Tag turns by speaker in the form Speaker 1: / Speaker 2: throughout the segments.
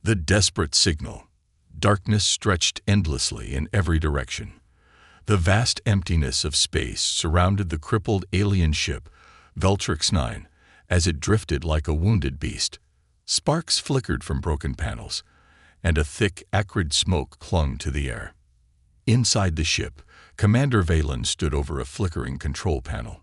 Speaker 1: The desperate signal. Darkness stretched endlessly in every direction. The vast emptiness of space surrounded the crippled alien ship, Veltrix 9, as it drifted like a wounded beast. Sparks flickered from broken panels, and a thick, acrid smoke clung to the air. Inside the ship, Commander Valen stood over a flickering control panel.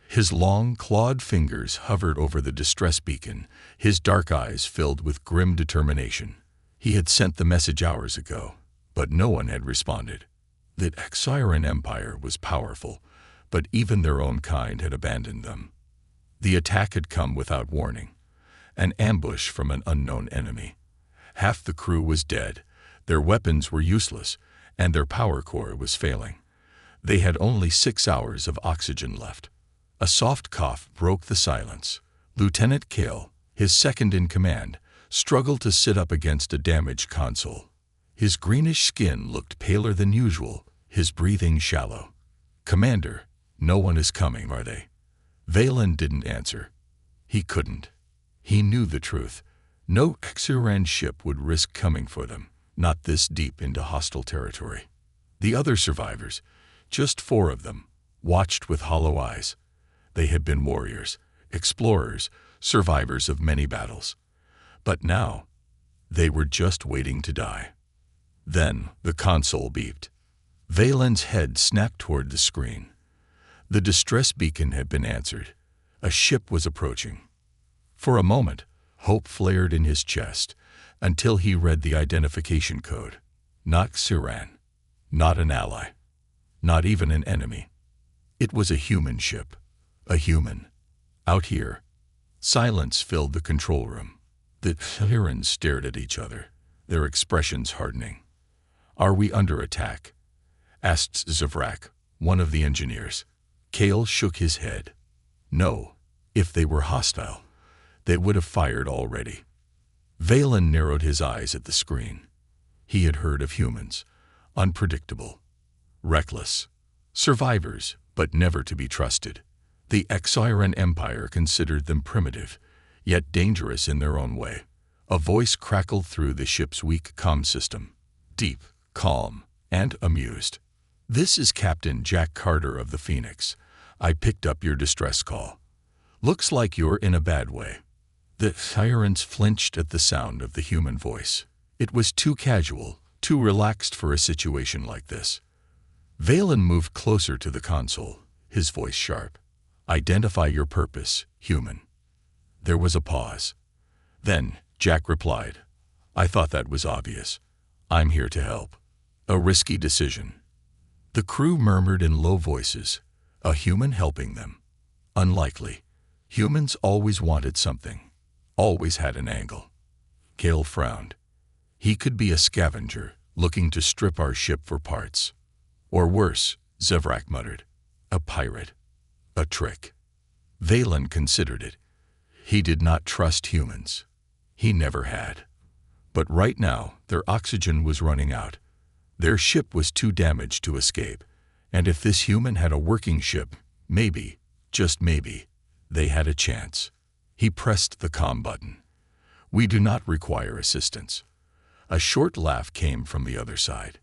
Speaker 1: His long, clawed fingers hovered over the distress beacon, his dark eyes filled with grim determination. He had sent the message hours ago, but no one had responded. The Xiran Empire was powerful, but even their own kind had abandoned them. The attack had come without warning, an ambush from an unknown enemy. Half the crew was dead, their weapons were useless, and their power core was failing. They had only 6 hours of oxygen left. A soft cough broke the silence. Lieutenant Kale, his second in command, struggled to sit up against a damaged console. His greenish skin looked paler than usual, his breathing shallow. "Commander, no one is coming, are they?" Valen didn't answer. He couldn't. He knew the truth. No Xiran ship would risk coming for them, not this deep into hostile territory. The other survivors, just 4 of them, watched with hollow eyes. They had been warriors, explorers, survivors of many battles. But now, they were just waiting to die. Then the console beeped. Valen's head snapped toward the screen. The distress beacon had been answered. A ship was approaching. For a moment, hope flared in his chest, until he read the identification code. Not Xiran, not an ally, not even an enemy. It was a human ship. A human. Out here. Silence filled the control room. The Terrans stared at each other, their expressions hardening. "Are we under attack?" asked Zavrak, one of the engineers. Kale shook his head. No, if they were hostile, they would have fired already. Valen narrowed his eyes at the screen. He had heard of humans, unpredictable, reckless, survivors, but never to be trusted. The Xiran Empire considered them primitive, yet dangerous in their own way. A voice crackled through the ship's weak comm system, deep, calm, and amused. "This is Captain Jack Carter of the Phoenix. I picked up your distress call. Looks like you're in a bad way." The Tyrants flinched at the sound of the human voice. It was too casual, too relaxed for a situation like this. Valen moved closer to the console, his voice sharp. "Identify your purpose, human." There was a pause. Then Jack replied, "I thought that was obvious. I'm here to help." A risky decision. The crew murmured in low voices, a human helping them. Unlikely. Humans always wanted something, always had an angle. Kale frowned. "He could be a scavenger, looking to strip our ship for parts. Or worse," Zavrak muttered, "a pirate. A trick." Valen considered it. He did not trust humans. He never had. But right now, their oxygen was running out. Their ship was too damaged to escape. And if this human had a working ship, maybe, just maybe, they had a chance. He pressed the comm button. "We do not require assistance." A short laugh came from the other side.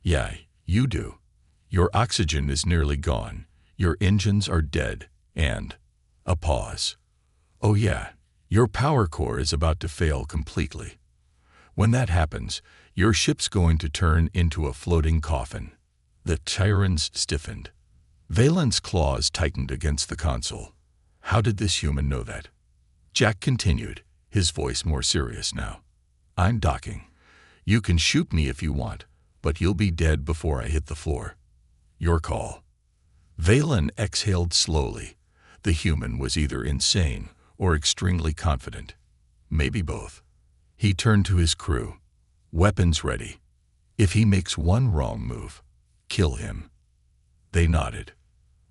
Speaker 1: "Yeah, you do. Your oxygen is nearly gone. Your engines are dead, and..." A pause. "Oh yeah, your power core is about to fail completely. When that happens, your ship's going to turn into a floating coffin." The Tyrans stiffened. Valen's claws tightened against the console. How did this human know that? Jack continued, his voice more serious now. "I'm docking. You can shoot me if you want, but you'll be dead before I hit the floor. Your call." Valen exhaled slowly. The human was either insane or extremely confident. Maybe both. He turned to his crew. "Weapons ready. If he makes one wrong move, kill him." They nodded.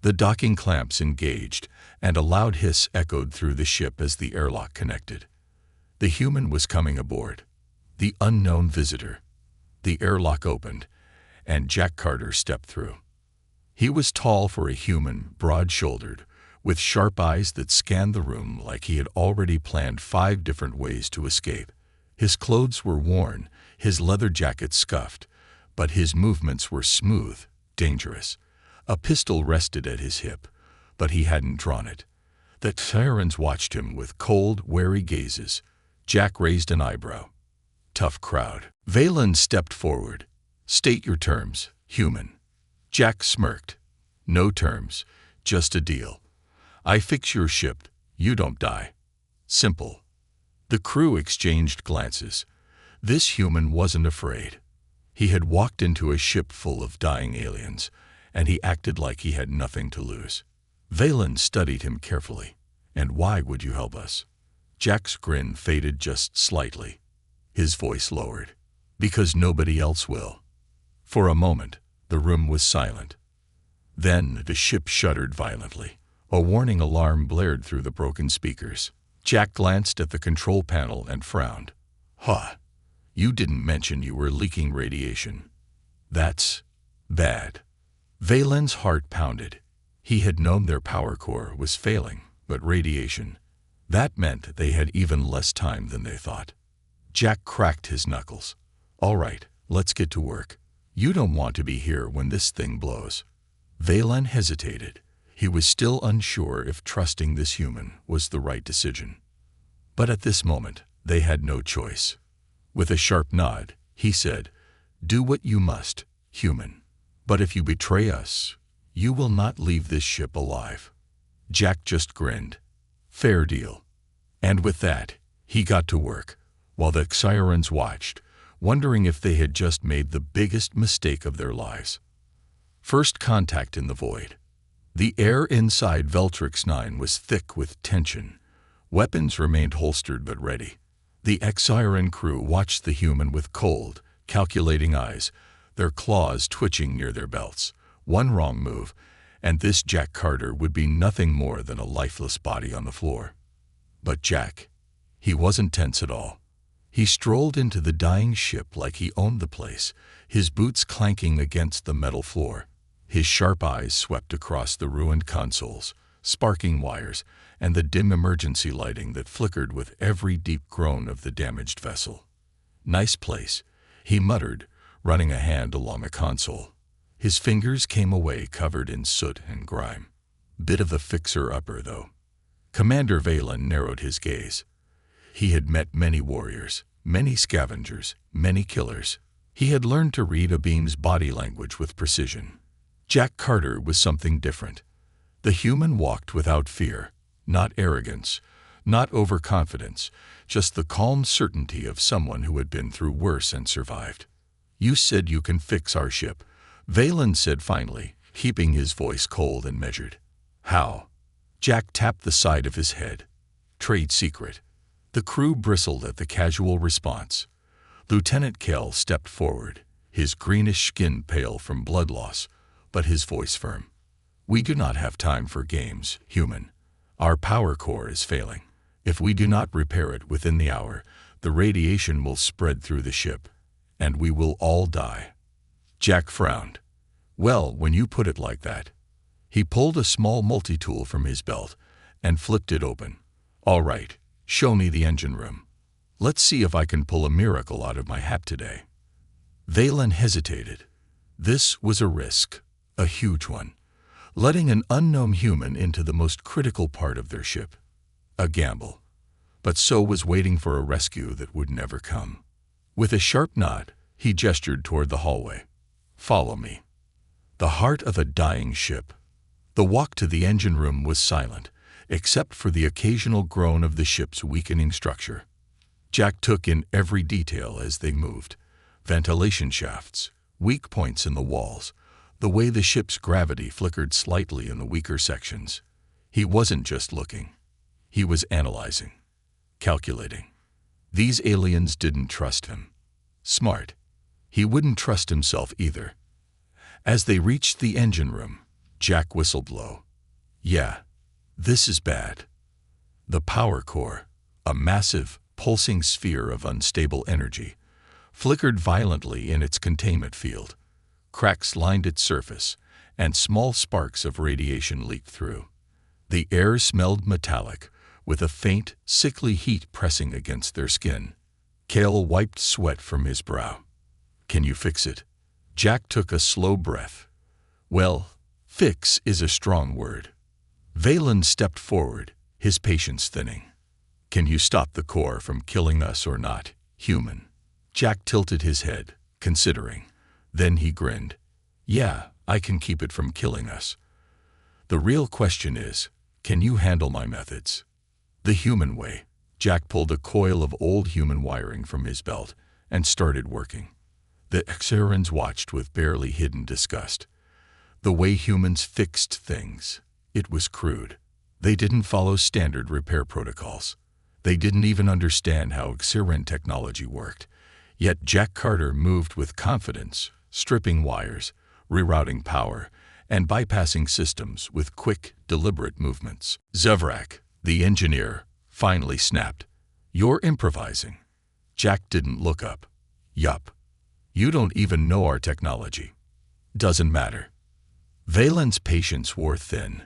Speaker 1: The docking clamps engaged, and a loud hiss echoed through the ship as the airlock connected. The human was coming aboard. The unknown visitor. The airlock opened, and Jack Carter stepped through. He was tall for a human, broad-shouldered, with sharp eyes that scanned the room like he had already planned 5 different ways to escape. His clothes were worn, his leather jacket scuffed, but his movements were smooth, dangerous. A pistol rested at his hip, but he hadn't drawn it. The Terrans watched him with cold, wary gazes. Jack raised an eyebrow. Tough crowd. Valen stepped forward. State your terms, human. Jack smirked. No terms, just a deal. I fix your ship, you don't die. Simple. The crew exchanged glances. This human wasn't afraid. He had walked into a ship full of dying aliens, and he acted like he had nothing to lose. Valen studied him carefully. And why would you help us? Jack's grin faded just slightly. His voice lowered. Because nobody else will. For a moment, the room was silent. Then the ship shuddered violently. A warning alarm blared through the broken speakers. Jack glanced at the control panel and frowned. Huh. You didn't mention you were leaking radiation. That's bad. Valen's heart pounded. He had known their power core was failing, but radiation. That meant they had even less time than they thought. Jack cracked his knuckles. All right, let's get to work. You don't want to be here when this thing blows. Valen hesitated. He was still unsure if trusting this human was the right decision. But at this moment, they had no choice. With a sharp nod, he said, Do what you must, human. But if you betray us, you will not leave this ship alive. Jack just grinned. Fair deal. And with that, he got to work, while the Xyrans watched, wondering if they had just made the biggest mistake of their lives. First contact in the void. The air inside Veltrix 9 was thick with tension. Weapons remained holstered but ready. The Xyran crew watched the human with cold, calculating eyes, their claws twitching near their belts. One wrong move, and this Jack Carter would be nothing more than a lifeless body on the floor. But Jack, he wasn't tense at all. He strolled into the dying ship like he owned the place, his boots clanking against the metal floor. His sharp eyes swept across the ruined consoles, sparking wires, and the dim emergency lighting that flickered with every deep groan of the damaged vessel. Nice place, he muttered, running a hand along a console. His fingers came away covered in soot and grime. Bit of a fixer-upper, though. Commander Valen narrowed his gaze. He had met many warriors, many scavengers, many killers. He had learned to read a beam's body language with precision. Jack Carter was something different. The human walked without fear, not arrogance, not overconfidence, just the calm certainty of someone who had been through worse and survived. You said you can fix our ship, Valen said finally, keeping his voice cold and measured. How? Jack tapped the side of his head. Trade secret. The crew bristled at the casual response. Lieutenant Kell stepped forward, his greenish skin pale from blood loss, but his voice firm. We do not have time for games, human. Our power core is failing. If we do not repair it within the hour, the radiation will spread through the ship, and we will all die. Jack frowned. Well, when you put it like that. He pulled a small multi-tool from his belt and flipped it open. All right, show me the engine room. Let's see if I can pull a miracle out of my hat today. Valen hesitated. This was a risk, a huge one. Letting an unknown human into the most critical part of their ship. A gamble. But so was waiting for a rescue that would never come. With a sharp nod, he gestured toward the hallway. Follow me. The heart of a dying ship. The walk to the engine room was silent, except for the occasional groan of the ship's weakening structure. Jack took in every detail as they moved. Ventilation shafts, weak points in the walls, the way the ship's gravity flickered slightly in the weaker sections. He wasn't just looking. He was analyzing, calculating. These aliens didn't trust him. Smart. He wouldn't trust himself either. As they reached the engine room, Jack whistled low. Yeah, this is bad. The power core, a massive, pulsing sphere of unstable energy, flickered violently in its containment field. Cracks lined its surface, and small sparks of radiation leaked through. The air smelled metallic, with a faint, sickly heat pressing against their skin. Cale wiped sweat from his brow. Can you fix it? Jack took a slow breath. Well, fix is a strong word. Valen stepped forward, his patience thinning. Can you stop the core from killing us or not, human? Jack tilted his head, considering. Then he grinned. Yeah, I can keep it from killing us. The real question is, can you handle my methods? The human way. Jack pulled a coil of old human wiring from his belt and started working. The Xerans watched with barely hidden disgust. The way humans fixed things, it was crude. They didn't follow standard repair protocols. They didn't even understand how Xeran technology worked. Yet Jack Carter moved with confidence, stripping wires, rerouting power, and bypassing systems with quick, deliberate movements. Zevrak, the engineer, finally snapped. You're improvising. Jack didn't look up. Yup. You don't even know our technology. Doesn't matter. Valen's patience wore thin.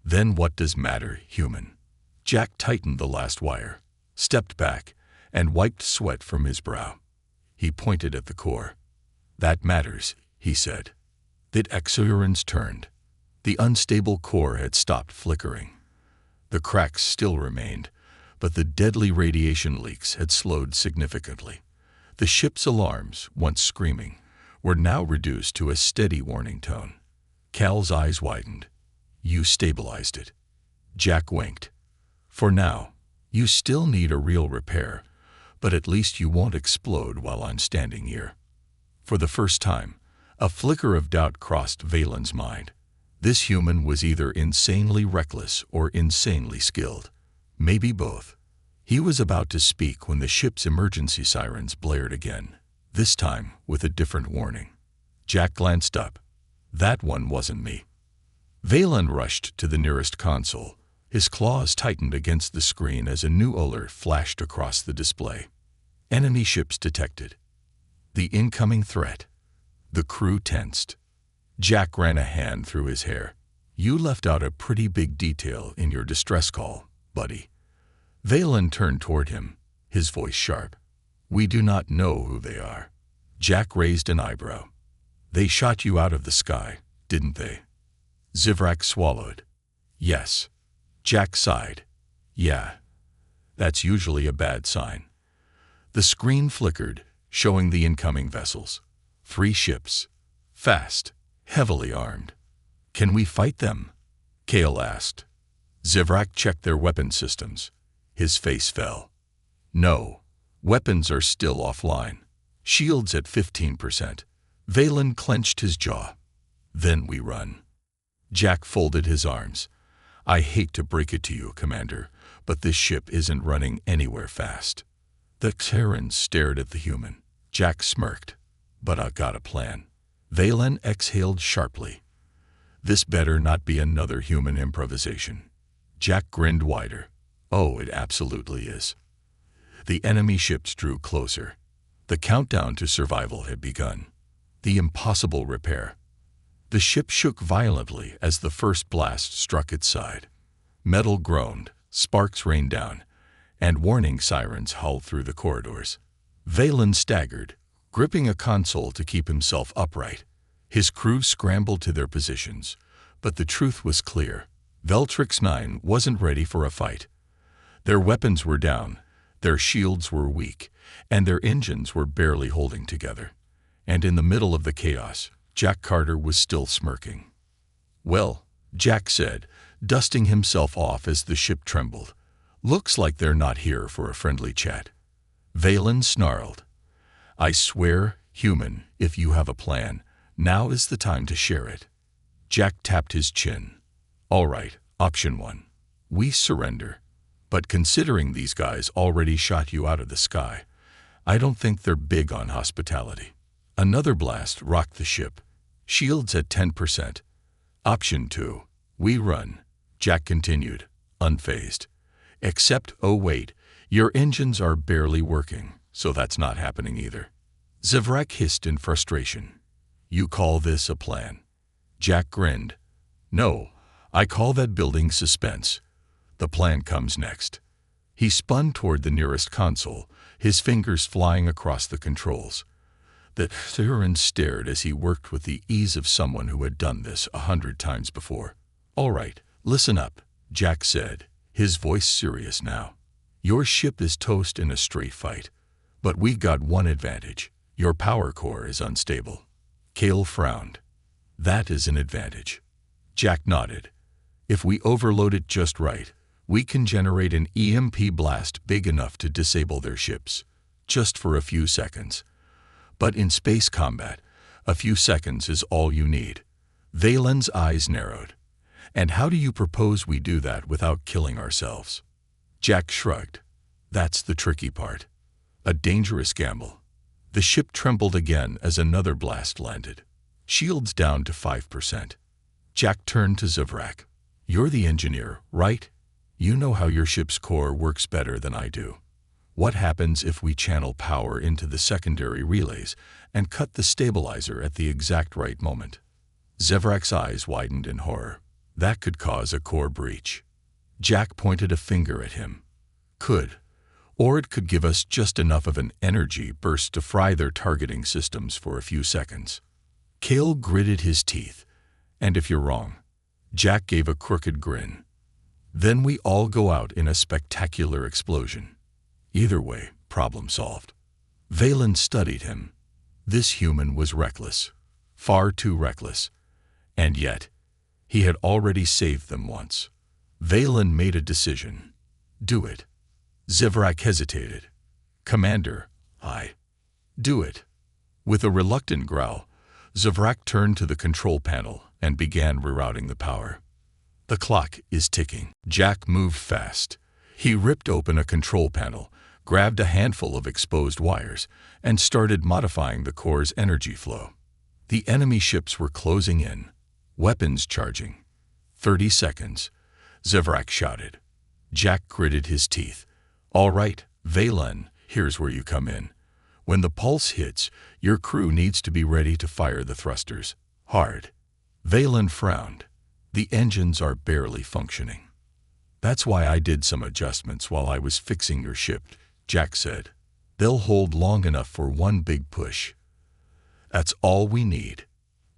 Speaker 1: Then what does matter, human? Jack tightened the last wire, stepped back, and wiped sweat from his brow. He pointed at the core. That matters, he said. The Xerans turned. The unstable core had stopped flickering. The cracks still remained, but the deadly radiation leaks had slowed significantly. The ship's alarms, once screaming, were now reduced to a steady warning tone. Cal's eyes widened. You stabilized it. Jack winked. For now, you still need a real repair, but at least you won't explode while I'm standing here. For the first time, a flicker of doubt crossed Valen's mind. This human was either insanely reckless or insanely skilled. Maybe both. He was about to speak when the ship's emergency sirens blared again, this time with a different warning. Jack glanced up. That one wasn't me. Valen rushed to the nearest console. His claws tightened against the screen as a new alert flashed across the display. Enemy ships detected. The incoming threat. The crew tensed. Jack ran a hand through his hair. You left out a pretty big detail in your distress call, buddy. Valen turned toward him, his voice sharp. We do not know who they are. Jack raised an eyebrow. They shot you out of the sky, didn't they? Zivrak swallowed. Yes. Jack sighed. Yeah. That's usually a bad sign. The screen flickered, showing the incoming vessels. 3 ships. Fast. Heavily armed. Can we fight them? Cale asked. Zivrak checked their weapon systems. His face fell. No. Weapons are still offline. Shields at 15%. Valen clenched his jaw. Then we run. Jack folded his arms. I hate to break it to you, Commander, but this ship isn't running anywhere fast. The Terran stared at the human. Jack smirked. But I got a plan. Valen exhaled sharply. This better not be another human improvisation. Jack grinned wider. Oh, it absolutely is. The enemy ships drew closer. The countdown to survival had begun. The impossible repair. The ship shook violently as the first blast struck its side. Metal groaned, sparks rained down, and warning sirens howled through the corridors. Valen staggered, gripping a console to keep himself upright. His crew scrambled to their positions, but the truth was clear. Veltrix 9 wasn't ready for a fight. Their weapons were down, their shields were weak, and their engines were barely holding together. And in the middle of the chaos, Jack Carter was still smirking. Well, Jack said, dusting himself off as the ship trembled. Looks like they're not here for a friendly chat. Valen snarled. I swear, human, if you have a plan, now is the time to share it. Jack tapped his chin. All right, option 1. We surrender. But considering these guys already shot you out of the sky, I don't think they're big on hospitality. Another blast rocked the ship. Shields at 10%. Option 2. We run. Jack continued, unfazed. Except, oh wait, your engines are barely working, so that's not happening either. Zivrak hissed in frustration. You call this a plan? Jack grinned. No, I call that building suspense. The plan comes next. He spun toward the nearest console, his fingers flying across the controls. The Terran stared as he worked with the ease of someone who had done this 100 times before. "All right, listen up," Jack said, his voice serious now. "Your ship is toast in a straight fight, but we got one advantage. Your power core is unstable." Cale frowned. "That is an advantage." Jack nodded. "If we overload it just right, we can generate an EMP blast big enough to disable their ships, just for a few seconds. But in space combat, a few seconds is all you need." Valen's eyes narrowed. "And how do you propose we do that without killing ourselves?" Jack shrugged. "That's the tricky part. A dangerous gamble." The ship trembled again as another blast landed. Shields down to 5%. Jack turned to Zevrak. "You're the engineer, right? You know how your ship's core works better than I do. What happens if we channel power into the secondary relays and cut the stabilizer at the exact right moment?" Zevrak's eyes widened in horror. "That could cause a core breach." Jack pointed a finger at him. "Could. Or it could give us just enough of an energy burst to fry their targeting systems for a few seconds." Cale gritted his teeth. "And if you're wrong?" Jack gave a crooked grin. "Then we all go out in a spectacular explosion. Either way, problem solved." Valen studied him. This human was reckless. Far too reckless. And yet, he had already saved them once. Valen made a decision. "Do it." Zevrak hesitated. "Commander, I." "Do it." With a reluctant growl, Zevrak turned to the control panel and began rerouting the power. "The clock is ticking." Jack moved fast. He ripped open a control panel, grabbed a handful of exposed wires, and started modifying the core's energy flow. The enemy ships were closing in, weapons charging. 30 seconds, Zevrak shouted. Jack gritted his teeth. "All right, Valen, here's where you come in. When the pulse hits, your crew needs to be ready to fire the thrusters. Hard." Valen frowned. "The engines are barely functioning." "That's why I did some adjustments while I was fixing your ship," Jack said. "They'll hold long enough for one big push." "That's all we need."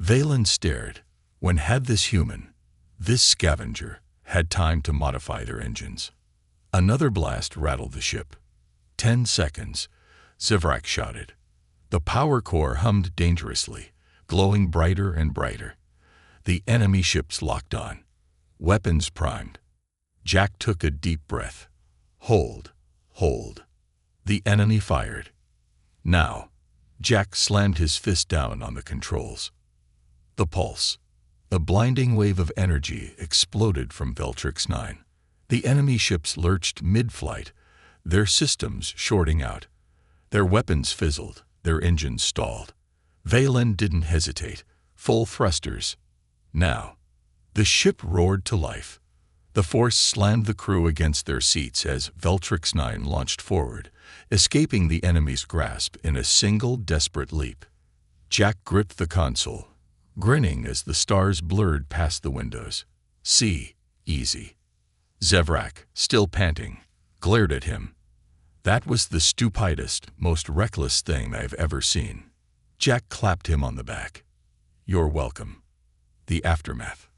Speaker 1: Valen stared. When had this human, this scavenger, had time to modify their engines? Another blast rattled the ship. 10 seconds, Zevrak shouted. The power core hummed dangerously, glowing brighter and brighter. The enemy ships locked on, weapons primed. Jack took a deep breath. Hold, hold. The enemy fired. Now, Jack slammed his fist down on the controls. The pulse. A blinding wave of energy exploded from Veltrix 9. The enemy ships lurched mid-flight, their systems shorting out. Their weapons fizzled, their engines stalled. Valen didn't hesitate. Full thrusters. Now, the ship roared to life. The force slammed the crew against their seats as Veltrix 9 launched forward, escaping the enemy's grasp in a single desperate leap. Jack gripped the console, grinning as the stars blurred past the windows. "See, easy." Zevrak, still panting, glared at him. "That was the stupidest, most reckless thing I've ever seen." Jack clapped him on the back. "You're welcome." The aftermath.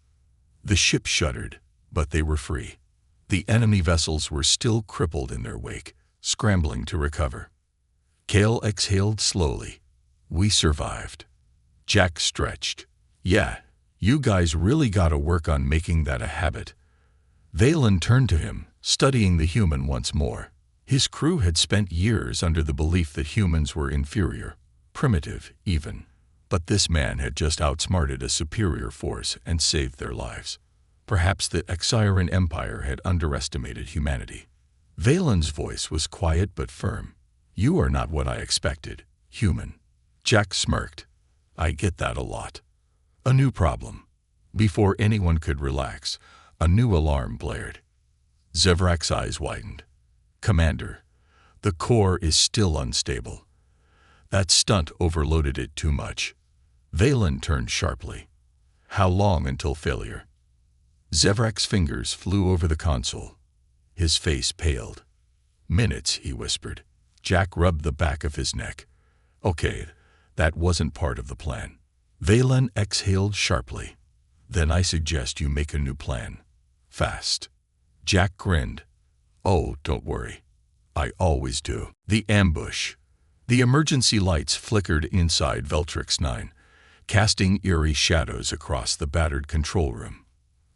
Speaker 1: The ship shuddered, but they were free. The enemy vessels were still crippled in their wake, scrambling to recover. Cale exhaled slowly. "We survived." Jack stretched. "Yeah, you guys really gotta work on making that a habit." Valen turned to him, studying the human once more. His crew had spent years under the belief that humans were inferior, primitive even. But this man had just outsmarted a superior force and saved their lives. Perhaps the Exiran Empire had underestimated humanity. Valen's voice was quiet but firm. "You are not what I expected, human." Jack smirked. "I get that a lot." A new problem. Before anyone could relax, a new alarm blared. Zevrak's eyes widened. "Commander, the core is still unstable. That stunt overloaded it too much." Valen turned sharply. "How long until failure?" Zevrak's fingers flew over the console. His face paled. "Minutes," he whispered. Jack rubbed the back of his neck. Okay, that wasn't part of the plan. Valen exhaled sharply. Then I suggest you make a new plan. Fast. Jack grinned. Oh, don't worry. I always do. The ambush. The emergency lights flickered inside Veltrix 9, casting eerie shadows across the battered control room.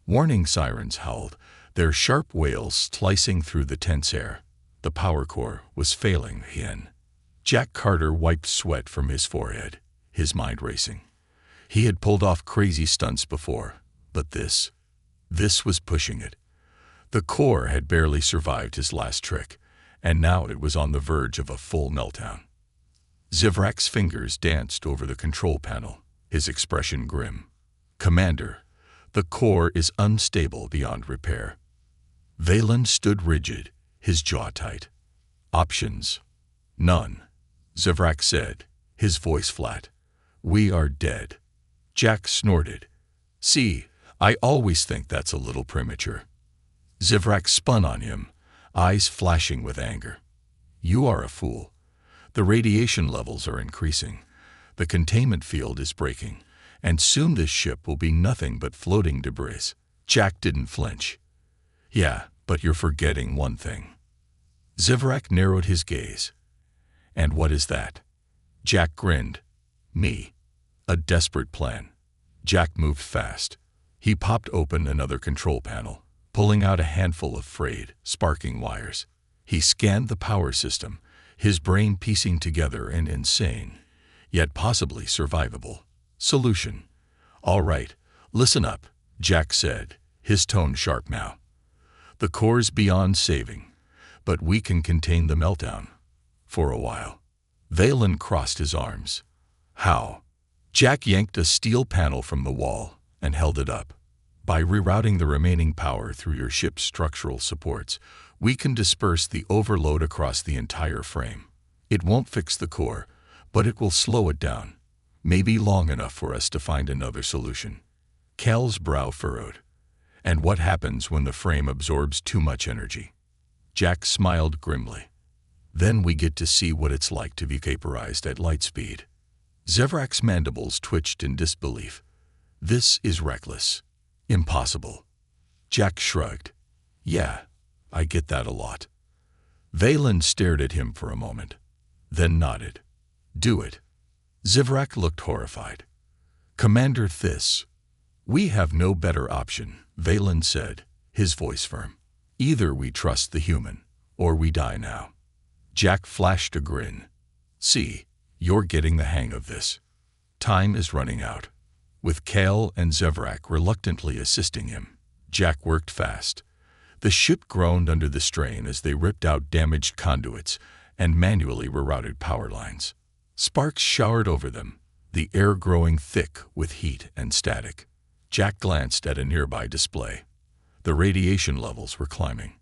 Speaker 1: Warning sirens howled, their sharp wails slicing through the tense air. The power core was failing again. Jack Carter wiped sweat from his forehead, his mind racing. He had pulled off crazy stunts before, but this was pushing it. The core had barely survived his last trick, and now it was on the verge of a full meltdown. Zivrak's fingers danced over the control panel, his expression grim. Commander, the core is unstable beyond repair. Valen stood rigid, his jaw tight. Options? None, Zivrak said, his voice flat. We are dead. Jack snorted. See, I always think that's a little premature. Zivrak spun on him, eyes flashing with anger. You are a fool. The radiation levels are increasing. The containment field is breaking, and soon this ship will be nothing but floating debris. Jack didn't flinch. Yeah, but you're forgetting one thing. Zivrak narrowed his gaze. And what is that? Jack grinned. Me. A desperate plan. Jack moved fast. He popped open another control panel, pulling out a handful of frayed, sparking wires. He scanned the power system, his brain piecing together an insane, yet possibly survivable, solution. All right, listen up, Jack said, his tone sharp now. The core's beyond saving, but we can contain the meltdown. For a while. Valen crossed his arms. How? Jack yanked a steel panel from the wall and held it up. By rerouting the remaining power through your ship's structural supports, we can disperse the overload across the entire frame. It won't fix the core, but it will slow it down, maybe long enough for us to find another solution. Cal's brow furrowed. And what happens when the frame absorbs too much energy? Jack smiled grimly. Then we get to see what it's like to be vaporized at light speed. Zivrak's mandibles twitched in disbelief. This is reckless. Impossible. Jack shrugged. Yeah, I get that a lot. Valen stared at him for a moment, then nodded. Do it. Zivrak looked horrified. Commander Thys. We have no better option, Valen said, his voice firm. Either we trust the human, or we die now. Jack flashed a grin. See, you're getting the hang of this. Time is running out. With Cal and Zivrak reluctantly assisting him, Jack worked fast. The ship groaned under the strain as they ripped out damaged conduits and manually rerouted power lines. Sparks showered over them, the air growing thick with heat and static. Jack glanced at a nearby display. The radiation levels were climbing.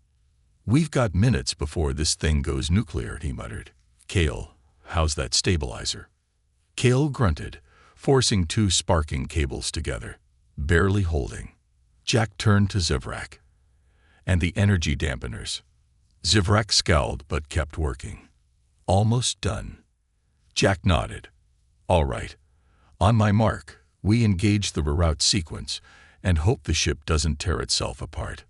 Speaker 1: We've got minutes before this thing goes nuclear, he muttered. Cal, how's that stabilizer? Cal grunted, forcing two sparking cables together, barely holding. Jack turned to Zivrak. And the energy dampeners. Zivrak scowled but kept working. Almost done. Jack nodded. All right. On my mark, we engage the reroute sequence and hope the ship doesn't tear itself apart.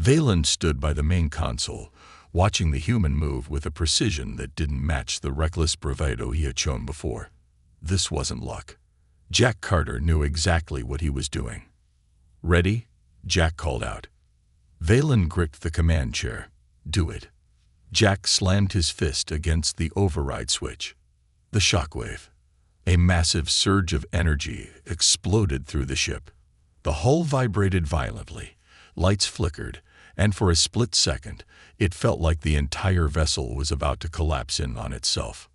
Speaker 1: Valen stood by the main console, watching the human move with a precision that didn't match the reckless bravado he had shown before. This wasn't luck. Jack Carter knew exactly what he was doing. Ready? Jack called out. Valen gripped the command chair. Do it. Jack slammed his fist against the override switch. The shockwave. A massive surge of energy exploded through the ship. The hull vibrated violently, lights flickered, and for a split second, it felt like the entire vessel was about to collapse in on itself.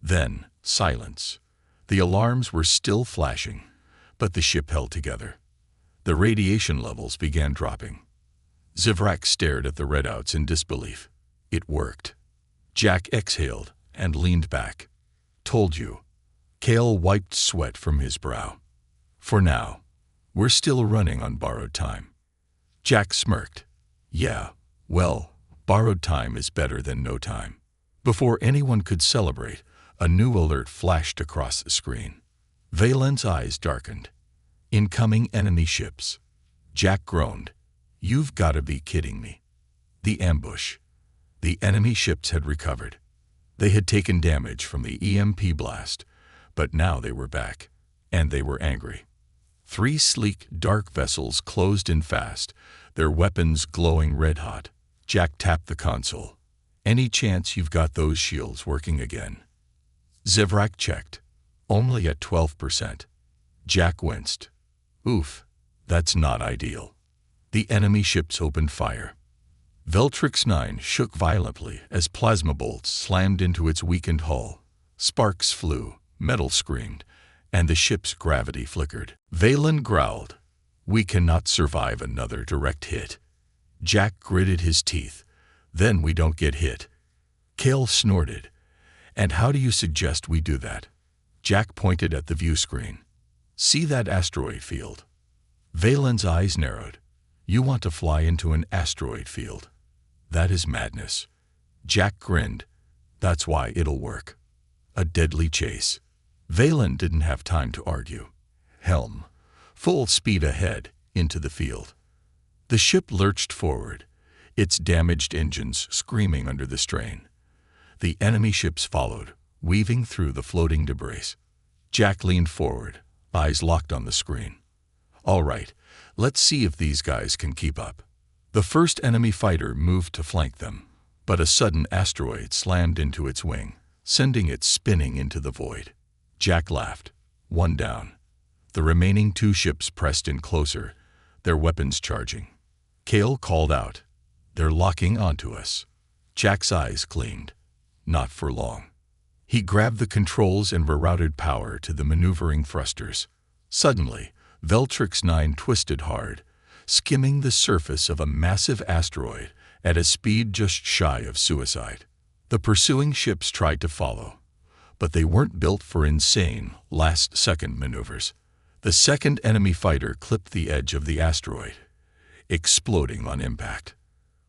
Speaker 1: Then, silence. The alarms were still flashing, but the ship held together. The radiation levels began dropping. Zivrak stared at the readouts in disbelief. It worked. Jack exhaled and leaned back. Told you. Cal wiped sweat from his brow. For now, we're still running on borrowed time. Jack smirked. Yeah, well, borrowed time is better than no time. Before anyone could celebrate, a new alert flashed across the screen. Valen's eyes darkened. Incoming enemy ships. Jack groaned. You've got to be kidding me. The ambush. The enemy ships had recovered. They had taken damage from the EMP blast, but now they were back, and they were angry. 3 sleek, dark vessels closed in fast, their weapons glowing red-hot. Jack tapped the console. Any chance you've got those shields working again? Zivrak checked. Only at 12%. Jack winced. Oof, that's not ideal. The enemy ships opened fire. Veltrix 9 shook violently as plasma bolts slammed into its weakened hull. Sparks flew, metal screamed, and the ship's gravity flickered. Valen growled. We cannot survive another direct hit. Jack gritted his teeth. Then we don't get hit. Kale snorted. And how do you suggest we do that? Jack pointed at the view screen. See that asteroid field? Valen's eyes narrowed. You want to fly into an asteroid field? That is madness. Jack grinned. That's why it'll work. A deadly chase. Valen didn't have time to argue. Helm. Full speed ahead, into the field. The ship lurched forward, its damaged engines screaming under the strain. The enemy ships followed, weaving through the floating debris. Jack leaned forward, eyes locked on the screen. All right, let's see if these guys can keep up. The first enemy fighter moved to flank them, but a sudden asteroid slammed into its wing, sending it spinning into the void. Jack laughed. 1 down. The remaining 2 ships pressed in closer, their weapons charging. Kale called out. They're locking onto us. Jack's eyes gleamed. Not for long. He grabbed the controls and rerouted power to the maneuvering thrusters. Suddenly, Veltrix 9 twisted hard, skimming the surface of a massive asteroid at a speed just shy of suicide. The pursuing ships tried to follow, but they weren't built for insane, last-second maneuvers. The second enemy fighter clipped the edge of the asteroid, exploding on impact.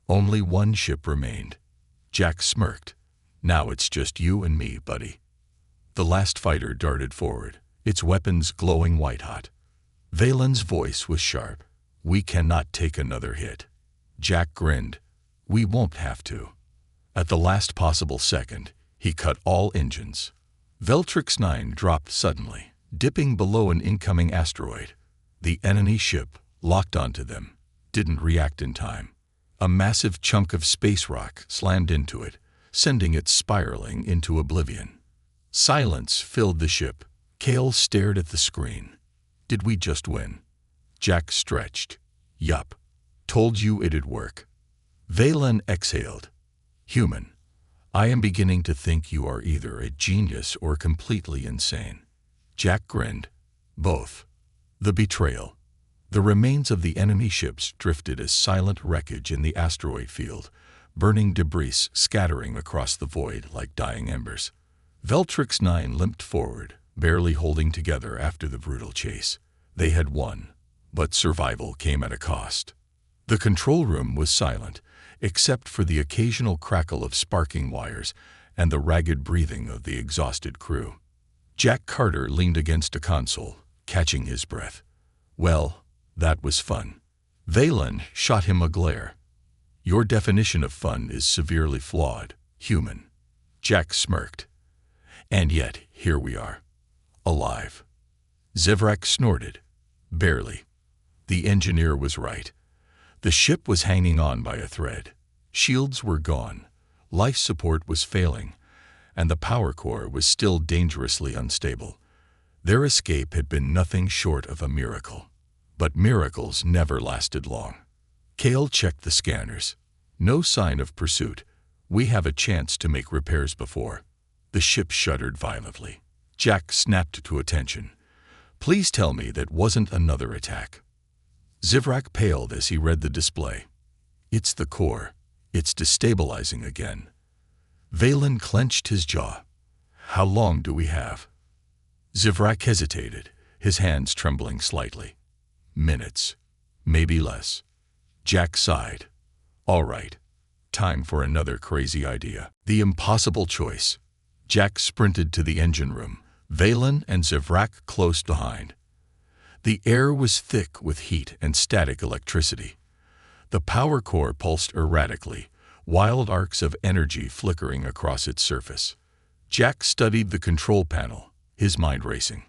Speaker 1: Only 1 ship remained. Jack smirked. Now it's just you and me, buddy. The last fighter darted forward, its weapons glowing white-hot. Valen's voice was sharp. We cannot take another hit. Jack grinned. We won't have to. At the last possible second, he cut all engines. Veltrix 9 dropped suddenly, dipping below an incoming asteroid. The enemy ship, locked onto them, didn't react in time. A massive chunk of space rock slammed into it, sending it spiraling into oblivion. Silence filled the ship. Kale stared at the screen. Did we just win? Jack stretched. Yup. Told you it'd work. Valen exhaled. Human, I am beginning to think you are either a genius or completely insane. Jack grinned. Both. The betrayal. The remains of the enemy ships drifted as silent wreckage in the asteroid field, burning debris scattering across the void like dying embers. Veltrix 9 limped forward, barely holding together after the brutal chase. They had won, but survival came at a cost. The control room was silent, except for the occasional crackle of sparking wires and the ragged breathing of the exhausted crew. Jack Carter leaned against a console, catching his breath. Well, that was fun. Valen shot him a glare. Your definition of fun is severely flawed, human. Jack smirked. And yet, here we are. Alive. Zivrak snorted. Barely. The engineer was right. The ship was hanging on by a thread. Shields were gone. Life support was failing, and the power core was still dangerously unstable. Their escape had been nothing short of a miracle. But miracles never lasted long. Kale checked the scanners. No sign of pursuit. We have a chance to make repairs before. The ship shuddered violently. Jack snapped to attention. Please tell me that wasn't another attack. Zivrak paled as he read the display. It's the core. It's destabilizing again. Valen clenched his jaw. How long do we have? Zivrak hesitated, his hands trembling slightly. Minutes. Maybe less. Jack sighed. All right. time for another crazy idea. The impossible choice. Jack sprinted to the engine room, Valen and Zivrak close behind. The air was thick with heat and static electricity. The power core pulsed erratically, wild arcs of energy flickering across its surface. Jack studied the control panel, his mind racing.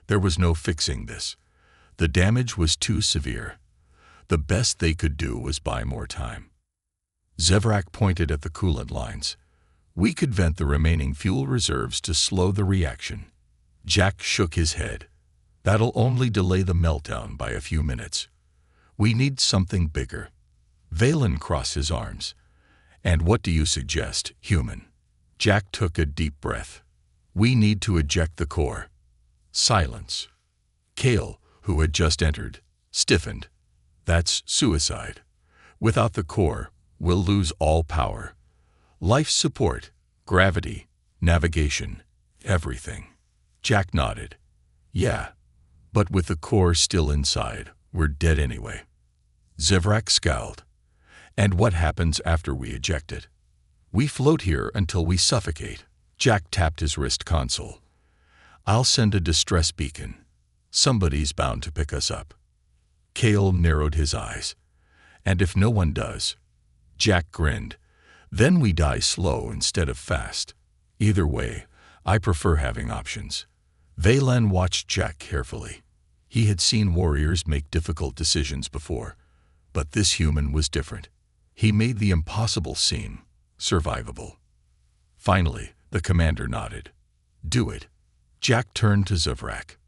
Speaker 1: There was no fixing this. The damage was too severe. The best they could do was buy more time. Zivrak pointed at the coolant lines. We could vent the remaining fuel reserves to slow the reaction. Jack shook his head. That'll only delay the meltdown by a few minutes. We need something bigger. Valen crossed his arms. And what do you suggest, human? Jack took a deep breath. We need to eject the core. Silence. Kale, who had just entered, stiffened. That's suicide. Without the core, we'll lose all power. Life support, gravity, navigation, everything. Jack nodded. Yeah, but with the core still inside, we're dead anyway. Zivrak scowled. And what happens after we eject it? We float here until we suffocate. Jack tapped his wrist console. I'll send a distress beacon. Somebody's bound to pick us up. Kale narrowed his eyes. And if no one does? Jack grinned. Then we die slow instead of fast. Either way, I prefer having options. Valen watched Jack carefully. He had seen warriors make difficult decisions before, but this human was different. He made the impossible seem survivable. Finally, the commander nodded. Do it. Jack turned to Zivrak.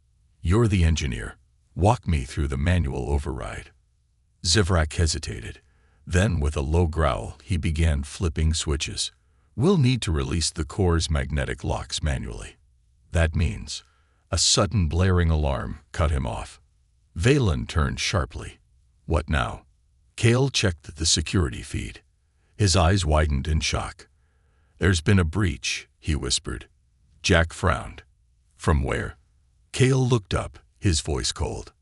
Speaker 1: You're the engineer. Walk me through the manual override. Zivrak hesitated. Then, with a low growl, he began flipping switches. We'll need to release the core's magnetic locks manually. That means a sudden blaring alarm cut him off. Valen turned sharply. What now? Kale checked the security feed. His eyes widened in shock. There's been a breach, he whispered. Jack frowned. From where? Kale looked up, his voice cold.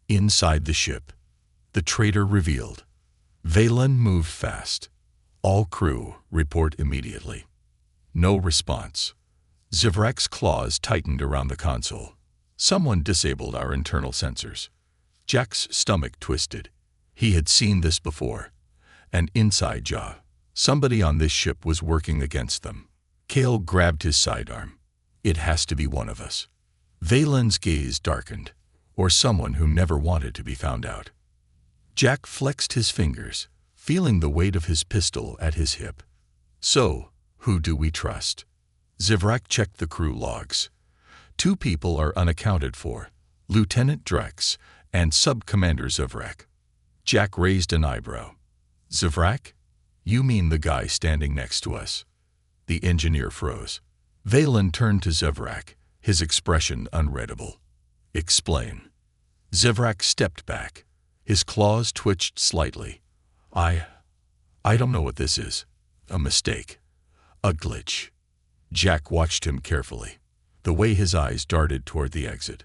Speaker 1: Inside the ship. The traitor revealed. Valen moved fast. All crew, report immediately. No response. Zivrak's claws tightened around the console. Someone disabled our internal sensors. Jack's stomach twisted. He had seen this before. An inside job. Somebody on this ship was working against them. Kale grabbed his sidearm. It has to be one of us. Valen's gaze darkened. Or someone who never wanted to be found out. Jack flexed his fingers, feeling the weight of his pistol at his hip. So, who do we trust? Zivrak checked the crew logs. 2 people are unaccounted for, Lieutenant Drex and Sub-Commander Zivrak. Jack raised an eyebrow. Zivrak? You mean the guy standing next to us? The engineer froze. Valen turned to Zivrak, his expression unreadable. Explain. Zivrak stepped back. His claws twitched slightly. I don't know what this is. A mistake. A glitch. Jack watched him carefully. The way his eyes darted toward the exit.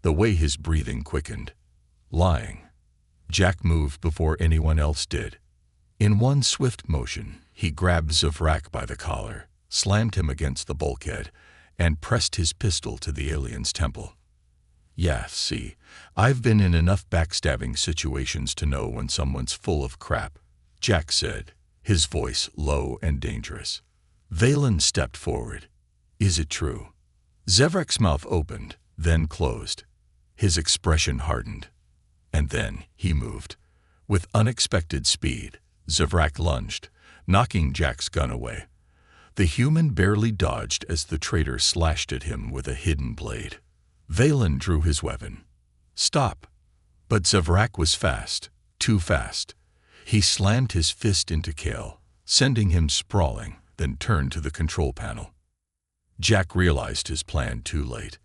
Speaker 1: The way his breathing quickened. Lying. Jack moved before anyone else did. In one swift motion, he grabbed Zivrak by the collar, slammed him against the bulkhead, and pressed his pistol to the alien's temple. Yeah, see, I've been in enough backstabbing situations to know when someone's full of crap, Jack said, his voice low and dangerous. Valen stepped forward. Is it true? Zivrak's mouth opened, then closed. His expression hardened. And then he moved. With unexpected speed, Zivrak lunged, knocking Jack's gun away. The human barely dodged as the traitor slashed at him with a hidden blade. Valen drew his weapon. Stop. But Zivrak was fast, too fast. He slammed his fist into Kale, sending him sprawling, then turned to the control panel. Jack realized his plan too late.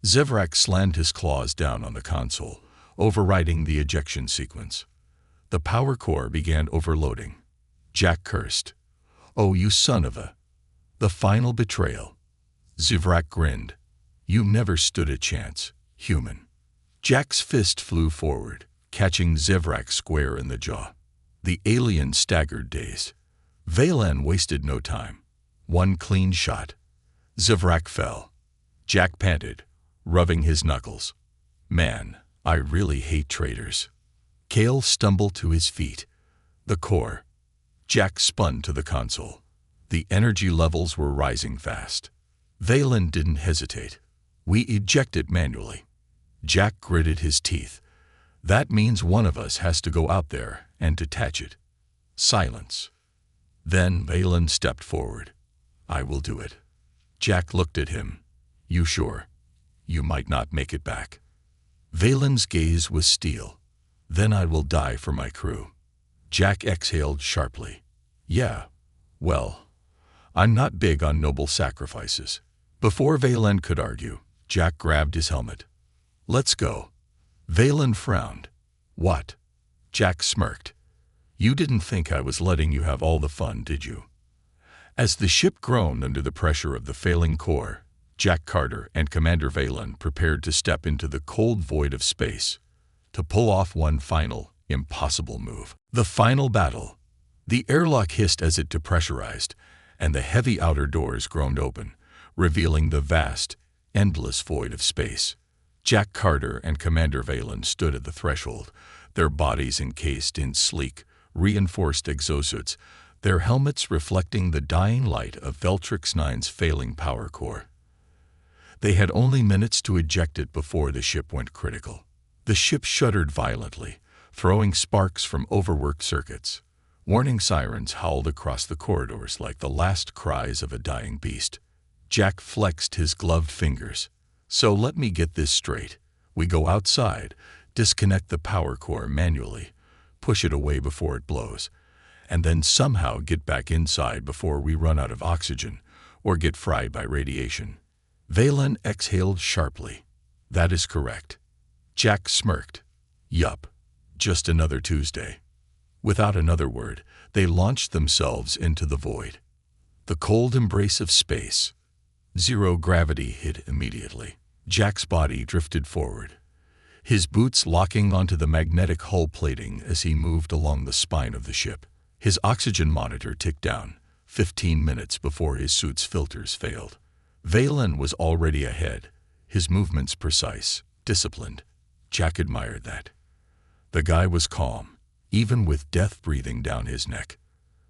Speaker 1: Zivrak slammed his claws down on the console, overriding the ejection sequence. The power core began overloading. Jack cursed. Oh, you son of a... The final betrayal. Zivrak grinned. You never stood a chance, human. Jack's fist flew forward, catching Zivrak square in the jaw. The alien staggered dazed. Valen wasted no time. One clean shot. Zavrak fell. Jack panted, rubbing his knuckles. Man, I really hate traitors. Kale stumbled to his feet. The core. Jack spun to the console. The energy levels were rising fast. Valen didn't hesitate. We ejected manually. Jack gritted his teeth. That means one of us has to go out there and detach it. Silence. Then Valen stepped forward. I will do it. Jack looked at him. You sure? You might not make it back. Valen's gaze was steel. Then I will die for my crew. Jack exhaled sharply. Yeah, well, I'm not big on noble sacrifices. Before Valen could argue, Jack grabbed his helmet. Let's go. Valen frowned. What? Jack smirked. You didn't think I was letting you have all the fun, did you? As the ship groaned under the pressure of the failing core, Jack Carter and Commander Valen prepared to step into the cold void of space, to pull off one final, impossible move. The final battle. The airlock hissed as it depressurized, and the heavy outer doors groaned open, revealing the vast, endless void of space. Jack Carter and Commander Valen stood at the threshold, their bodies encased in sleek, reinforced exosuits, their helmets reflecting the dying light of Veltrix 9's failing power core. They had only minutes to eject it before the ship went critical. The ship shuddered violently, throwing sparks from overworked circuits. Warning sirens howled across the corridors like the last cries of a dying beast. Jack flexed his gloved fingers. So let me get this straight. We go outside, disconnect the power core manually, push it away before it blows, and then somehow get back inside before we run out of oxygen or get fried by radiation. Valen exhaled sharply. That is correct. Jack smirked. Yup, just another Tuesday. Without another word, they launched themselves into the void. The cold embrace of space. Zero gravity hit immediately. Jack's body drifted forward, his boots locking onto the magnetic hull plating as he moved along the spine of the ship. His oxygen monitor ticked down, 15 minutes before his suit's filters failed. Valen was already ahead, his movements precise, disciplined. Jack admired that. The guy was calm, even with death breathing down his neck.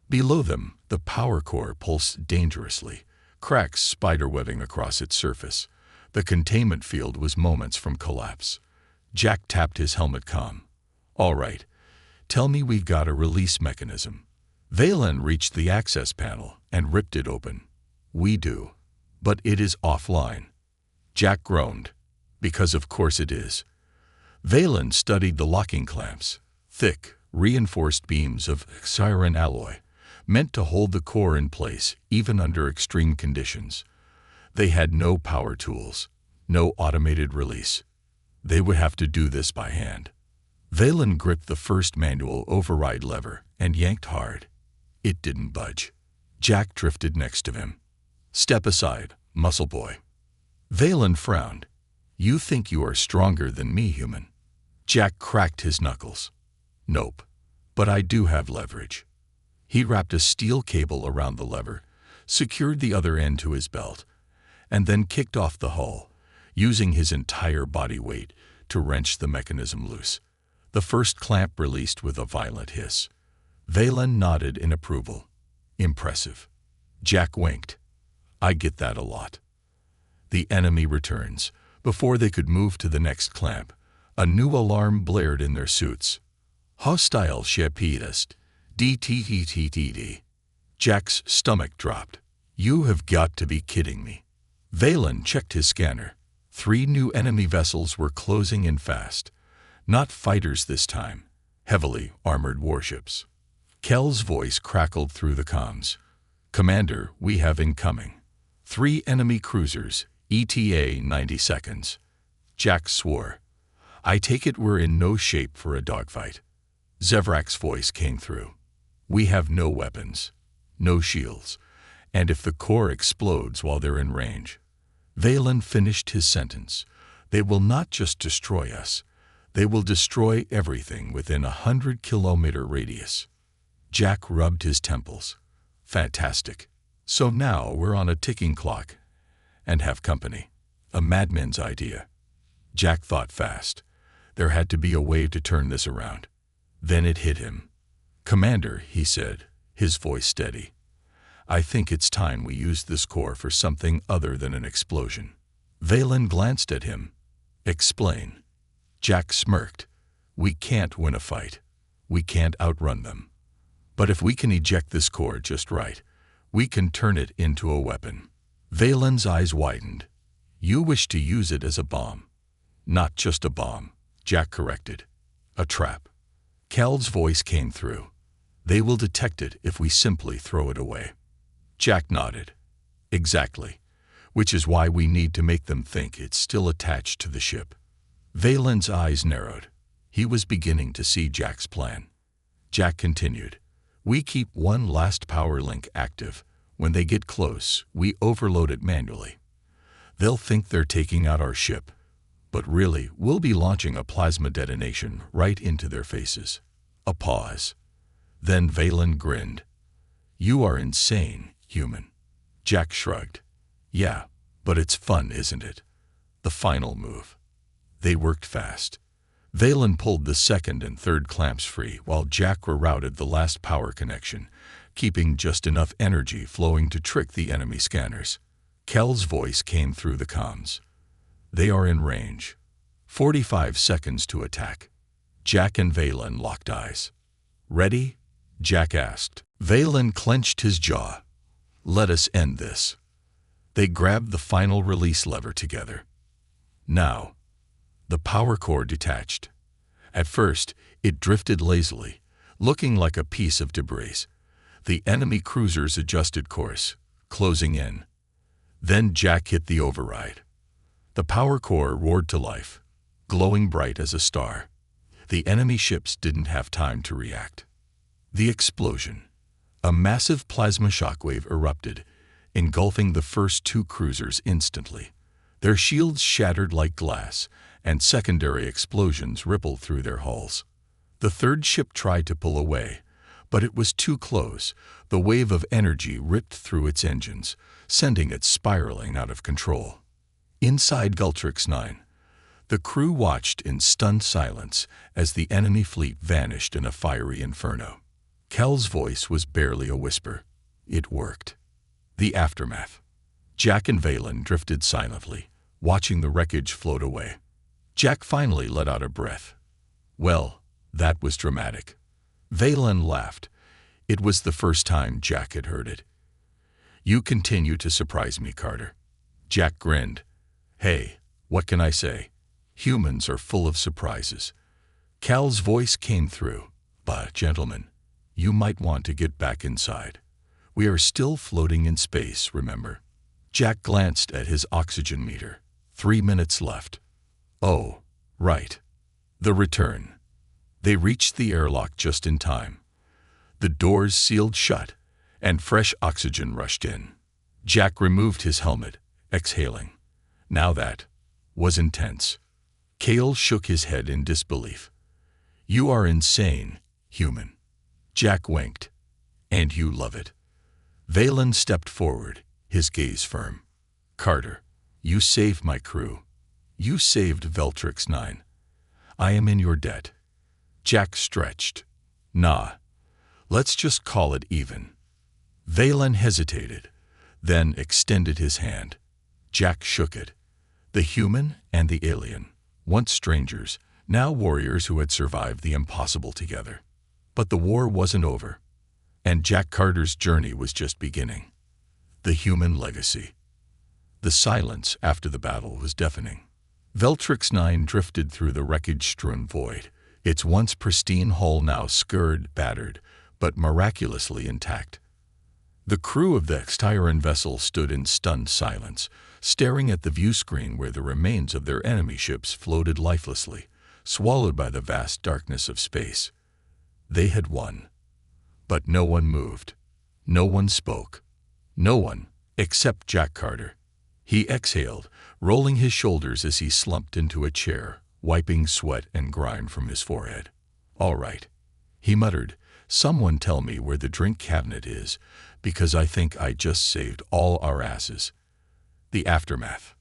Speaker 1: Below them, the power core pulsed dangerously, cracks spiderwebbing across its surface. The containment field was moments from collapse. Jack tapped his helmet comm. All right, tell me we've got a release mechanism. Valen reached the access panel and ripped it open. We do, but it is offline. Jack groaned. Because of course it is. Valen studied the locking clamps, thick, reinforced beams of siren alloy, meant to hold the core in place even under extreme conditions. They had no power tools, no automated release. They would have to do this by hand. Valen gripped the first manual override lever and yanked hard. It didn't budge. Jack drifted next to him. Step aside, muscle boy. Valen frowned. You think you are stronger than me, human? Jack cracked his knuckles. Nope, but I do have leverage. He wrapped a steel cable around the lever, secured the other end to his belt, and then kicked off the hull, using his entire body weight to wrench the mechanism loose. The first clamp released with a violent hiss. Valen nodded in approval. Impressive. Jack winked. I get that a lot. The enemy returns. Before they could move to the next clamp, a new alarm blared in their suits. Hostile shipist. DTTTTD. Jack's stomach dropped. You have got to be kidding me. Valen checked his scanner. 3 new enemy vessels were closing in fast. Not fighters this time. Heavily armored warships. Kell's voice crackled through the comms. Commander, we have incoming. 3 enemy cruisers, ETA 90 seconds. Jack swore. I take it we're in no shape for a dogfight. Zavrak's voice came through. We have no weapons, no shields, and if the core explodes while they're in range. Valen finished his sentence. They will not just destroy us. They will destroy everything within a 100-kilometer radius. Jack rubbed his temples. Fantastic. So now we're on a ticking clock and have company. A madman's idea. Jack thought fast. There had to be a way to turn this around. Then it hit him. "Commander," he said, his voice steady, "I think it's time we used this core for something other than an explosion." Valen glanced at him. "Explain." Jack smirked. "We can't win a fight. We can't outrun them. But if we can eject this core just right, we can turn it into a weapon." Valen's eyes widened. "You wish to use it as a bomb." "Not just a bomb," Jack corrected. "A trap." Cal's voice came through. "They will detect it if we simply throw it away." Jack nodded. "Exactly. Which is why we need to make them think it's still attached to the ship." Valen's eyes narrowed. He was beginning to see Jack's plan. Jack continued. "We keep one last power link active. When they get close, we overload it manually. They'll think they're taking out our ship, but really, we'll be launching a plasma detonation right into their faces." A pause. Then Valen grinned. "You are insane, human." Jack shrugged. "Yeah, but it's fun, isn't it?" The final move. They worked fast. Valen pulled the second and third clamps free while Jack rerouted the last power connection, keeping just enough energy flowing to trick the enemy scanners. Cal's voice came through the comms. "They are in range. 45 seconds to attack." Jack and Valen locked eyes. "Ready?" Jack asked. Valen clenched his jaw. "Let us end this." They grabbed the final release lever together. Now, the power core detached. At first, it drifted lazily, looking like a piece of debris. The enemy cruisers adjusted course, closing in. Then Jack hit the override. The power core roared to life, glowing bright as a star. The enemy ships didn't have time to react. The explosion. A massive plasma shockwave erupted, engulfing the first two cruisers instantly. Their shields shattered like glass, and secondary explosions rippled through their hulls. The third ship tried to pull away, but it was too close. The wave of energy ripped through its engines, sending it spiraling out of control. Inside Gultrix 9, the crew watched in stunned silence as the enemy fleet vanished in a fiery inferno. Cal's voice was barely a whisper. It worked. The aftermath. Jack and Valen drifted silently, watching the wreckage float away. Jack finally let out a breath. "Well, that was dramatic." Valen laughed. It was the first time Jack had heard it. "You continue to surprise me, Carter." Jack grinned. "Hey, what can I say? Humans are full of surprises." Cal's voice came through. "But, gentlemen, you might want to get back inside. We are still floating in space, remember?" Jack glanced at his oxygen meter. 3 minutes left. "Oh, right. The return." They reached the airlock just in time. The doors sealed shut, and fresh oxygen rushed in. Jack removed his helmet, exhaling. Now that was intense. Cale shook his head in disbelief. "You are insane, human." Jack winked. "And you love it." Valen stepped forward, his gaze firm. "Carter, you saved my crew. You saved Veltrix 9. I am in your debt." Jack stretched. "Nah, let's just call it even." Valen hesitated, then extended his hand. Jack shook it. The human and the alien, once strangers, now warriors who had survived the impossible together. But the war wasn't over, and Jack Carter's journey was just beginning. The human legacy. The silence after the battle was deafening. Veltrix 9 drifted through the wreckage-strewn void, its once pristine hull now scarred, battered, but miraculously intact. The crew of the Terran vessel stood in stunned silence, staring at the view screen where the remains of their enemy ships floated lifelessly, swallowed by the vast darkness of space. They had won. But no one moved. No one spoke. No one, except Jack Carter. He exhaled, rolling his shoulders as he slumped into a chair, wiping sweat and grime from his forehead. "All right," he muttered. "Someone tell me where the drink cabinet is. because I think I just saved all our asses. The aftermath.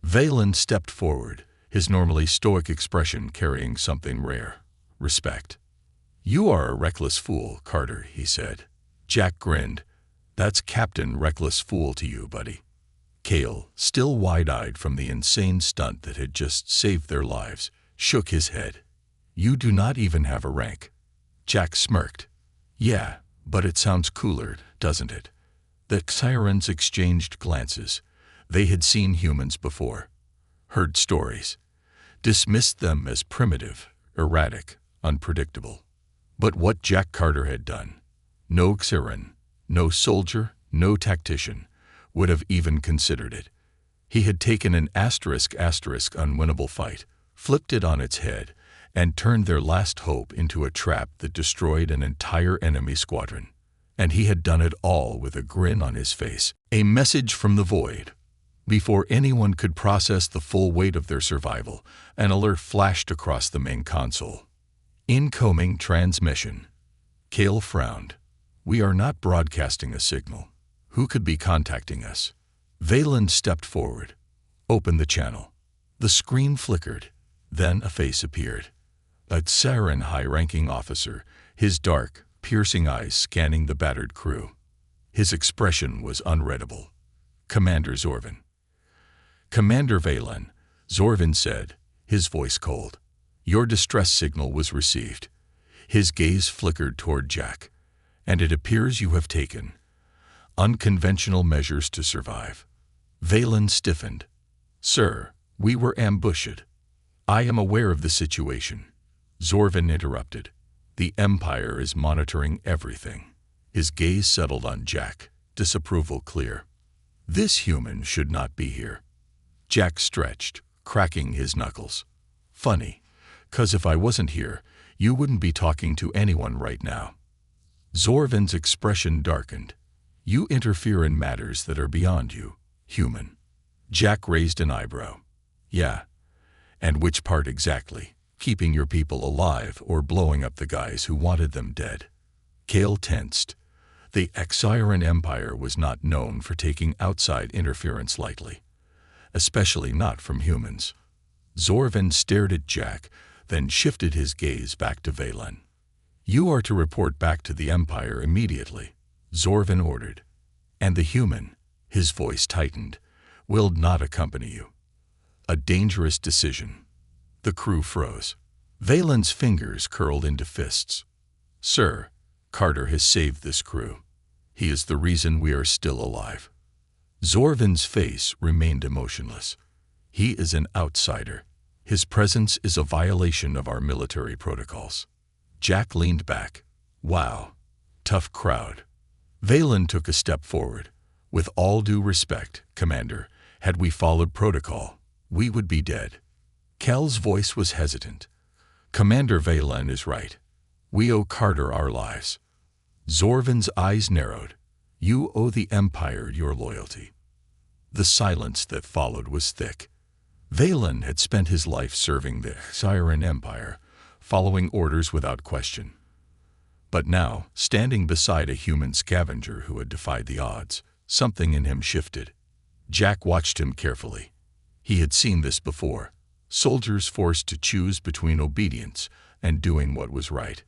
Speaker 1: Valen stepped forward, his normally stoic expression carrying something rare: respect. "You are a reckless fool, Carter," he said. Jack grinned. "That's Captain Reckless Fool to you, buddy." Cale, still wide-eyed from the insane stunt that had just saved their lives, shook his head. "You do not even have a rank." Jack smirked. "Yeah, but it sounds cooler, doesn't it?" The sirens exchanged glances. They had seen humans before, heard stories, dismissed them as primitive, erratic, unpredictable. But what Jack Carter had done, no Terran, no soldier, no tactician, would have even considered it. He had taken an unwinnable fight, flipped it on its head, and turned their last hope into a trap that destroyed an entire enemy squadron. And he had done it all with a grin on his face. A message from the void. Before anyone could process the full weight of their survival, an alert flashed across the main console. "Incoming transmission." Cale frowned. "We are not broadcasting a signal. Who could be contacting us?" Valen stepped forward, opened the channel. The screen flickered. Then a face appeared. A Terran high-ranking officer, his dark, piercing eyes scanning the battered crew. His expression was unreadable. "Commander Zorvin." "Commander Valen," Zorvin said, his voice cold. "Your distress signal was received." His gaze flickered toward Jack. "And it appears you have taken unconventional measures to survive." Valen stiffened. "Sir, we were ambushed." "I am aware of the situation," Zorvin interrupted. "The Empire is monitoring everything." His gaze settled on Jack, disapproval clear. "This human should not be here." Jack stretched, cracking his knuckles. "Funny, 'cause if I wasn't here, you wouldn't be talking to anyone right now." Zorvin's expression darkened. "You interfere in matters that are beyond you, human." Jack raised an eyebrow. "Yeah. And which part exactly? Keeping your people alive or blowing up the guys who wanted them dead?" Cale tensed. The Xiran Empire was not known for taking outside interference lightly, especially not from humans. Zorvin stared at Jack, then shifted his gaze back to Valen. "You are to report back to the Empire immediately," Zorvin ordered. "And the human," his voice tightened, "will not accompany you." A dangerous decision. The crew froze. Valen's fingers curled into fists. "Sir, Carter has saved this crew. He is the reason we are still alive." Zorvin's face remained emotionless. "He is an outsider. His presence is a violation of our military protocols." Jack leaned back. "Wow, tough crowd." Valen took a step forward. "With all due respect, Commander, had we followed protocol, we would be dead." Cal's voice was hesitant. "Commander Valen is right. We owe Carter our lives." Zorvin's eyes narrowed. "You owe the Empire your loyalty." The silence that followed was thick. Valen had spent his life serving the Xiran Empire, following orders without question. But now, standing beside a human scavenger who had defied the odds, something in him shifted. Jack watched him carefully. He had seen this before. Soldiers forced to choose between obedience and doing what was right.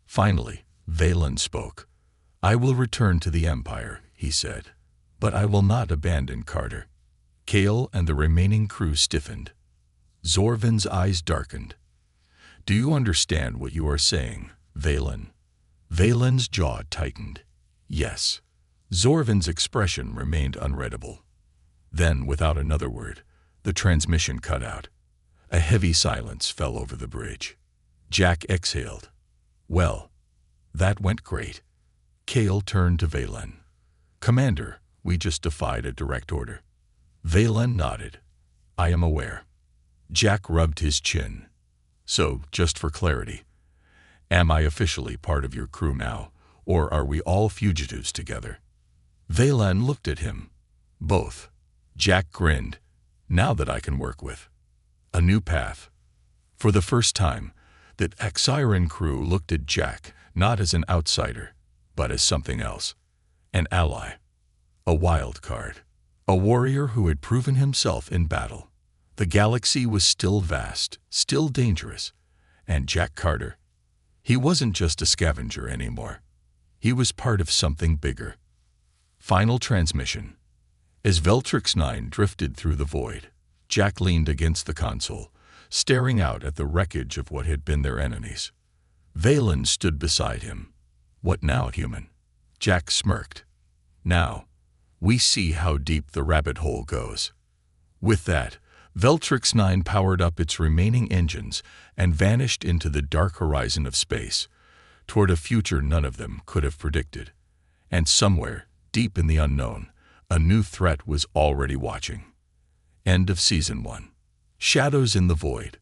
Speaker 1: Finally, Valen spoke. "I will return to the Empire," he said, "but I will not abandon Carter." Cale and the remaining crew stiffened. Zorvin's eyes darkened. "Do you understand what you are saying, Valen?" Valen's jaw tightened. "Yes." Zorvin's expression remained unreadable. Then, without another word, the transmission cut out. A heavy silence fell over the bridge. Jack exhaled. "Well, that went great." Cale turned to Valen. "Commander, we just defied a direct order." Valen nodded. "I am aware." Jack rubbed his chin. "So, just for clarity, am I officially part of your crew now, or are we all fugitives together?" Valen looked at him. "Both." Jack grinned. "Now that I can work with a new path." For the first time, that Xiran crew looked at Jack not as an outsider, but as something else. An ally. A wild card. A warrior who had proven himself in battle. The galaxy was still vast, still dangerous. And Jack Carter, he wasn't just a scavenger anymore. He was part of something bigger. Final transmission. As Veltrix 9 drifted through the void, Jack leaned against the console, staring out at the wreckage of what had been their enemies. Valen stood beside him. "What now, human?" Jack smirked. "Now, we see how deep the rabbit hole goes." With that, Veltrix 9 powered up its remaining engines and vanished into the dark horizon of space, toward a future none of them could have predicted. And somewhere, deep in the unknown, a new threat was already watching. End of Season 1. Shadows in the void.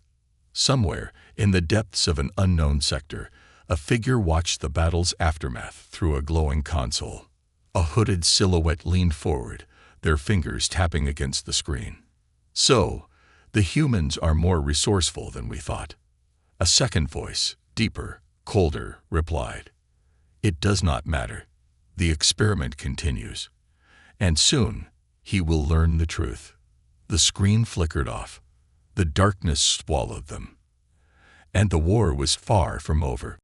Speaker 1: Somewhere, in the depths of an unknown sector, a figure watched the battle's aftermath through a glowing console. A hooded silhouette leaned forward, their fingers tapping against the screen. "So, the humans are more resourceful than we thought." A second voice, deeper, colder, replied, "It does not matter. The experiment continues. And soon, he will learn the truth." The screen flickered off. The darkness swallowed them. And the war was far from over.